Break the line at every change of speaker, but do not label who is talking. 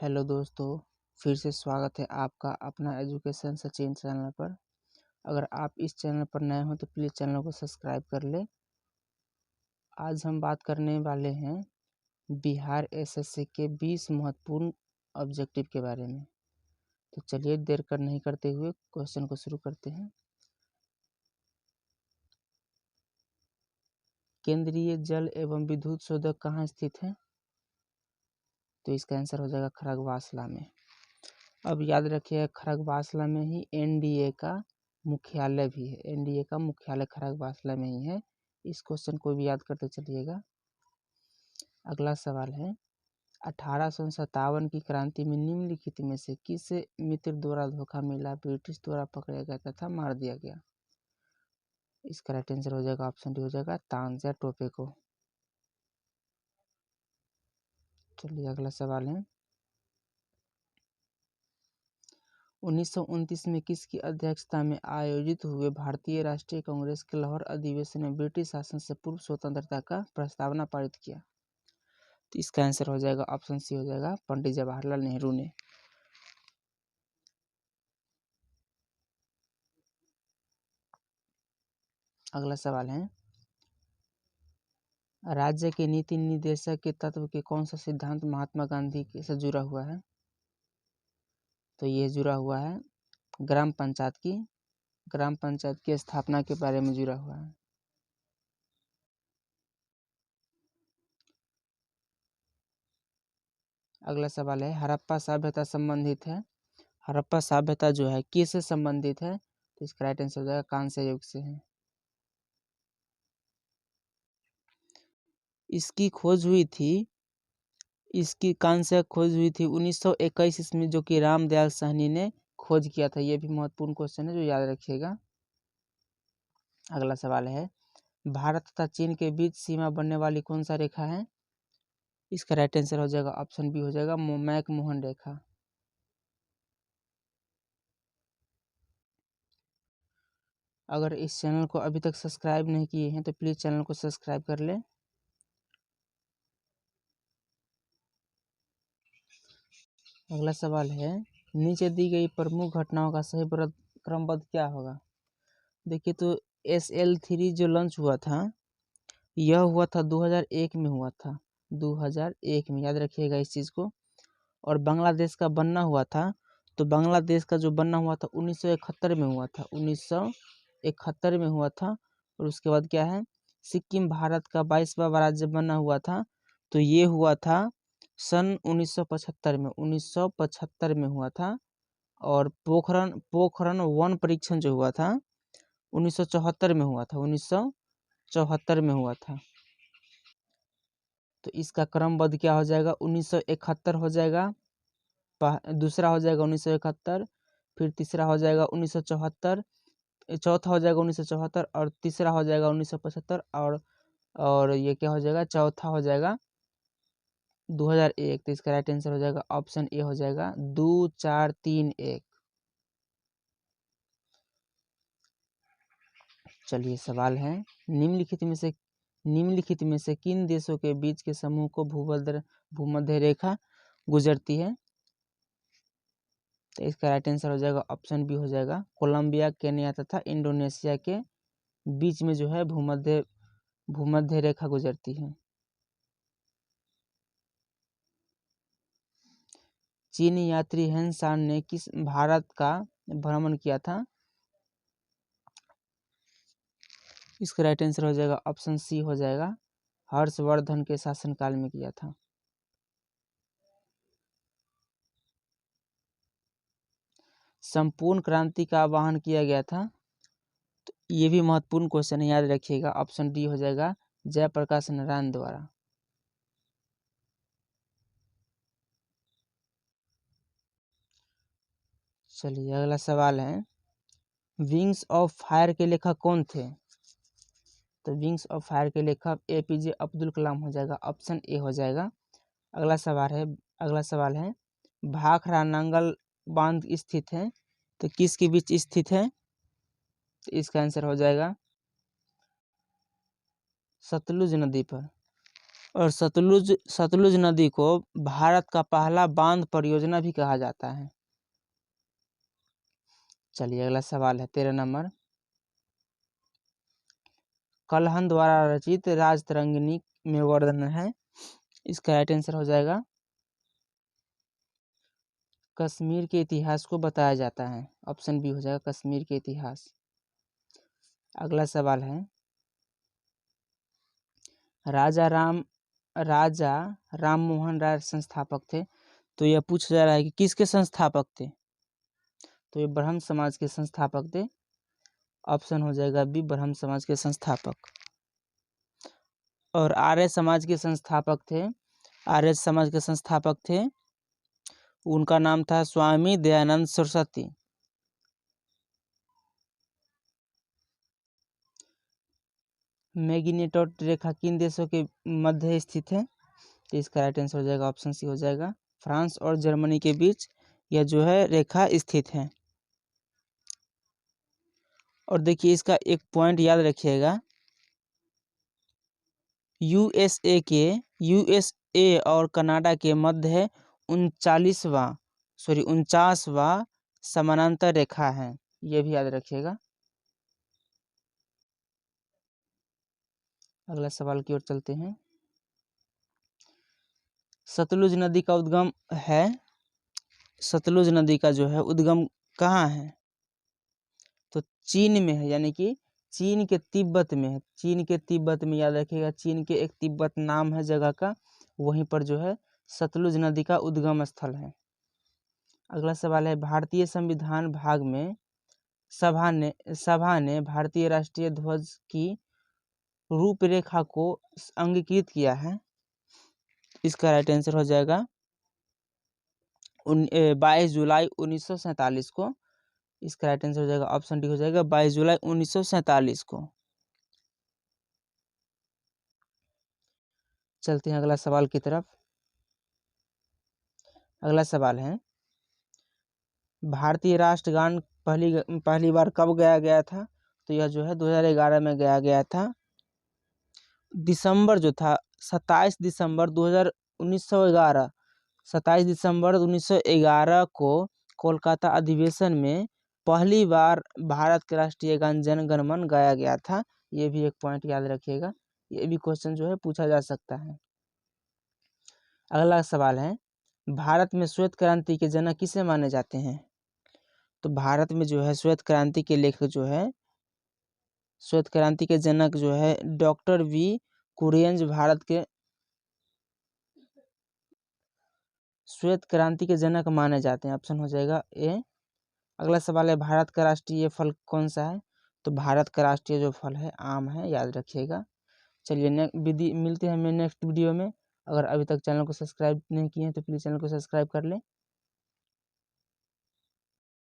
Hello दोस्तों, फिर से स्वागत है आपका अपना एजुकेशन सचिन चैनल पर। अगर आप इस चैनल पर नए हो तो प्लीज़ चैनल को सब्सक्राइब कर ले। आज हम बात करने वाले हैं बिहार एसएससी के 20 महत्वपूर्ण ऑब्जेक्टिव के बारे में। तो चलिए देर कर नहीं करते हुए क्वेश्चन को शुरू करते हैं। केंद्रीय जल एवं विद्युत शोधक कहाँ स्थित है? तो इसका आंसर हो जाएगा खरगवासला में। अब याद रखिए खरगवासला में ही एनडीए का मुख्यालय भी है। एनडीए का मुख्यालय खरगवासला में ही है। इस क्वेश्चन को भी याद करते चलिएगा। अगला सवाल है 1857 की क्रांति में निम्नलिखित में से किस मित्र द्वारा धोखा मिला, ब्रिटिश द्वारा पकड़ा गया तथा मार दिया गया? इसका राइट आंसर हो जाएगा ऑप्शन डी हो जाएगा तानसेन टोपे को। चलिए अगला सवाल है 1929 में किसकी अध्यक्षता में आयोजित हुए भारतीय राष्ट्रीय कांग्रेस के लाहौर अधिवेशन में ब्रिटिश शासन से पूर्व स्वतंत्रता का प्रस्तावना पारित किया? तो इसका आंसर हो जाएगा ऑप्शन सी हो जाएगा पंडित जवाहरलाल नेहरू ने। अगला सवाल है राज्य के नीति निर्देशक के तत्व के कौन सा सिद्धांत महात्मा गांधी से जुड़ा हुआ है? तो ये जुड़ा हुआ है ग्राम पंचायत की स्थापना के बारे में जुड़ा हुआ है। अगला सवाल है हड़प्पा सभ्यता संबंधित है। हड़प्पा सभ्यता जो है किससे संबंधित है? तो इसका राइट आंसर हो जाएगा कांस्य युग से है। इसकी कांस्य खोज हुई थी 1921 ईस्वी जो कि रामदयाल साहनी ने खोज किया था। ये भी महत्वपूर्ण क्वेश्चन है जो याद रखिएगा। अगला सवाल है भारत तथा चीन के बीच सीमा बनने वाली कौन सा रेखा है? इसका राइट आंसर हो जाएगा ऑप्शन बी हो जाएगा मैक-मोहन रेखा। अगर इस चैनल को अभी तक सब्सक्राइब नहीं किए हैं तो प्लीज़ चैनल को सब्सक्राइब कर लें। अगला सवाल है नीचे दी गई प्रमुख घटनाओं का सही क्रमबद्ध क्या होगा? देखिए तो SL3 जो लॉन्च हुआ था यह हुआ था 2001 में हुआ था। 2001 में याद रखिएगा इस चीज़ को। और बांग्लादेश का बनना हुआ था तो बांग्लादेश का जो बनना हुआ था 1971 में हुआ था। 1971 में हुआ था। और उसके बाद क्या है सिक्किम भारत का 22वां राज्य बना हुआ था तो ये हुआ था सन 1975 में। 1975 में हुआ था। और पोखरण 1 परीक्षण जो हुआ था 1974 में हुआ था। 1974 में हुआ था। तो इसका क्रमबद्ध क्या हो जाएगा 1971 हो जाएगा, दूसरा हो जाएगा 1971, फिर तीसरा हो जाएगा 1974, चौथा हो जाएगा 1974 और तीसरा हो जाएगा 1975 और ये क्या हो जाएगा चौथा हो जाएगा 2001। तो इसका राइट आंसर हो जाएगा ऑप्शन ए हो जाएगा 2 4 3 1। चलिए सवाल है निम्नलिखित में से किन देशों के बीच के समूह को भूमध्य रेखा गुजरती है? तो इसका राइट आंसर हो जाएगा ऑप्शन बी हो जाएगा कोलंबिया, केन्या तथा इंडोनेशिया के बीच में जो है भूमध्य रेखा गुजरती है। चीनी यात्री हेन सान ने किस भारत का भ्रमण किया था? इसका राइट आंसर हो जाएगा ऑप्शन सी हो जाएगा हर्षवर्धन के शासनकाल में किया था। संपूर्ण क्रांति का आह्वान किया गया था। तो ये भी महत्वपूर्ण क्वेश्चन है याद रखिएगा। ऑप्शन डी हो जाएगा जयप्रकाश नारायण द्वारा। चलिए अगला सवाल है विंग्स ऑफ फायर के लेखक कौन थे? तो विंग्स ऑफ फायर के लेखक APJ अब्दुल कलाम हो जाएगा। ऑप्शन ए हो जाएगा। अगला सवाल है भाखड़ा नांगल बांध स्थित है तो किसके बीच स्थित है? तो इसका आंसर हो जाएगा सतलुज नदी पर। और सतलुज नदी को भारत का पहला बांध परियोजना भी कहा जाता है। चलिए अगला सवाल है 13 नंबर। कलहन द्वारा रचित राजतरंगिणी में वर्णन है। इसका राइट आंसर हो जाएगा कश्मीर के इतिहास को बताया जाता है। ऑप्शन बी हो जाएगा कश्मीर के इतिहास। अगला सवाल है राजा राम मोहन राय संस्थापक थे, तो यह पूछा जा रहा है कि किसके संस्थापक थे, तो ये ब्रह्म समाज के संस्थापक थे। ऑप्शन हो जाएगा बी ब्रह्म समाज के संस्थापक। और आर्य समाज के संस्थापक थे उनका नाम था स्वामी दयानंद सरस्वती। मैग्नीट्यूड रेखा किन देशों के मध्य स्थित है, तो इसका राइट आंसर हो जाएगा ऑप्शन सी हो जाएगा फ्रांस और जर्मनी के बीच यह जो है रेखा स्थित है। और देखिए इसका एक पॉइंट याद रखिएगा, यूएसए और कनाडा के मध्य 49वां समानांतर रेखा है, ये भी याद रखिएगा। अगला सवाल की ओर चलते हैं। सतलुज नदी का उद्गम है, सतलुज नदी का जो है उद्गम कहाँ है, तो चीन में है, यानी कि चीन के तिब्बत में है। चीन के तिब्बत में याद रखिएगा, चीन के एक तिब्बत नाम है जगह का, वहीं पर जो है सतलुज नदी का उद्गम स्थल है। अगला सवाल है भारतीय संविधान भाग में सभा ने भारतीय राष्ट्रीय ध्वज की रूपरेखा को अंगीकृत किया है। इसका राइट आंसर हो जाएगा 22 जुलाई 1947 को। इसका राइट आंसर हो जाएगा ऑप्शन डी हो जाएगा 22 जुलाई 1947 को। चलते हैं अगला सवाल की तरफ। अगला सवाल है भारतीय राष्ट्रगान पहली बार कब गाया गया था, तो यह जो है 2011 में गाया गया था। दिसंबर जो था 27 दिसंबर 1911 को कोलकाता अधिवेशन में पहली बार भारत के राष्ट्रीय गान जन गण मन गाया गया था। ये भी एक पॉइंट याद रखिएगा, ये भी क्वेश्चन जो है पूछा जा सकता है। अगला सवाल है भारत में श्वेत क्रांति के जनक किसे माने जाते हैं, तो भारत में जो है श्वेत क्रांति के लेखक जो है, श्वेत क्रांति के जनक जो है डॉक्टर वी कुरियन भारत के श्वेत क्रांति के जनक माने जाते हैं। ऑप्शन हो जाएगा ए। अगला सवाल है भारत का राष्ट्रीय फल कौन सा है, तो भारत का राष्ट्रीय जो फल है आम है, याद रखिएगा। चलिए मिलते हैं हमें नेक्स्ट वीडियो में। अगर अभी तक चैनल को सब्सक्राइब नहीं किए हैं तो प्लीज़ चैनल को सब्सक्राइब कर लें।